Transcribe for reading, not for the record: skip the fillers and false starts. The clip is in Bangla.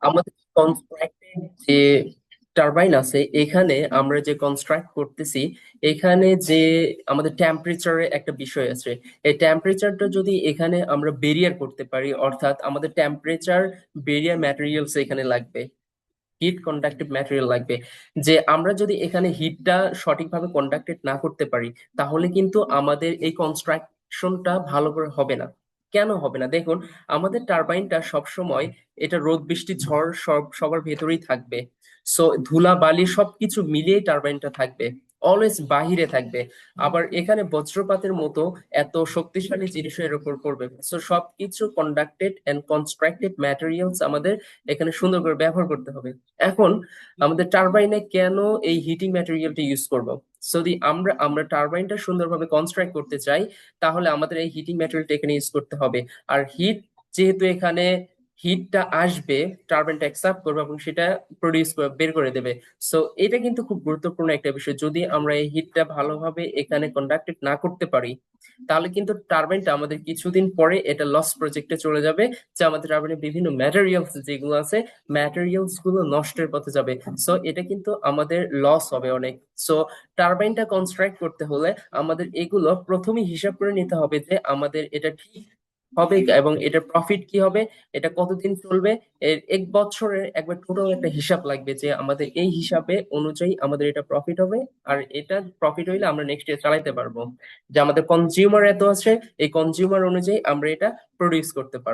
আমাদের কনস্ট্রাক্টেড যে টারবাইন আছে, এখানে আমরা যে কনস্ট্রাক্ট করতেছি, এখানে যে আমাদের টেম্পারেচারের একটা বিষয় আছে। এই টেম্পারেচারটা যদি এখানে আমরা বেরিয়ার করতে পারি, অর্থাৎ আমাদের টেম্পারেচার বেরিয়ার ম্যাটেরিয়ালস এখানে লাগবে, হিট কন্ডাক্টিভ ম্যাটেরিয়াল লাগবে। যে আমরা যদি এখানে হিটটা সঠিকভাবে কন্ডাক্টেড না করতে পারি, তাহলে কিন্তু আমাদের এই কনস্ট্রাকশনটা ভালো করে হবে না। কেন হবে না? দেখুন, আমাদের টারবাইনটা সব সময় এটা রোদ বৃষ্টি ঝড় সবার ভেতরেই থাকবে। সো ধুলা বালি সবকিছু মিলিয়েই টারবাইনটা থাকবে, অলওয়েজ বাহিরে থাকবে। আবার এখানে বজ্রপাতের মতো এত শক্তিশালী জিনিসও এর উপর পড়বে। সো সবকিছু কন্ডাক্টেড এন্ড কনস্ট্রাক্টেড ম্যাটেরিয়ালস আমাদের এখানে সুন্দর করে ব্যবহার করতে হবে। এখন আমাদের টারবাইনে কেন এই হিটিং ম্যাটেরিয়ালটা ইউজ করব? যদি আমরা টারবাইনটা সুন্দরভাবে কনস্ট্রাক্ট করতে চাই, তাহলে আমাদের এই হিটিং ম্যাটেরিয়ালটা এখানে ইউজ করতে হবে। আর হিট, যেহেতু এখানে হিটটা আসবে, টারবাইনটা অ্যাকসেপ্ট করবে এবং সেটা প্রডিউস করে বের করে দেবে। সো এটা কিন্তু খুব গুরুত্বপূর্ণ একটা বিষয়। যদি আমরা এই হিটটা ভালোভাবে এখানে কন্ডাক্টেড না করতে পারি, তাহলে কিন্তু টারবাইনটা আমাদের কিছুদিন পরে এটা লস প্রজেক্টে চলে যাবে। যে আমাদের টারবাইনের বিভিন্ন ম্যাটেরিয়ালস যেগুলো আছে, ম্যাটেরিয়ালস গুলো নষ্টের পথে যাবে। সো এটা কিন্তু আমাদের লস হবে অনেক। সো টারবাইনটা কনস্ট্রাক্ট করতে হলে আমাদের এগুলো প্রথমেই হিসাব করে নিতে হবে যে আমাদের এটা ঠিক হবে এবং এটার প্রফিট কি হবে, এটা কতদিন চলবে। এর এক বছরের একবার টোটাল একটা হিসাব লাগবে যে আমাদের এই হিসাবে অনুযায়ী আমাদের এটা প্রফিট হবে। আর এটা প্রফিট হইলে আমরা নেক্সট ইয়ার চালাইতে পারবো। যে আমাদের কনজিউমার এত আছে, এই কনজিউমার অনুযায়ী আমরা এটা প্রডিউস করতে পারবো।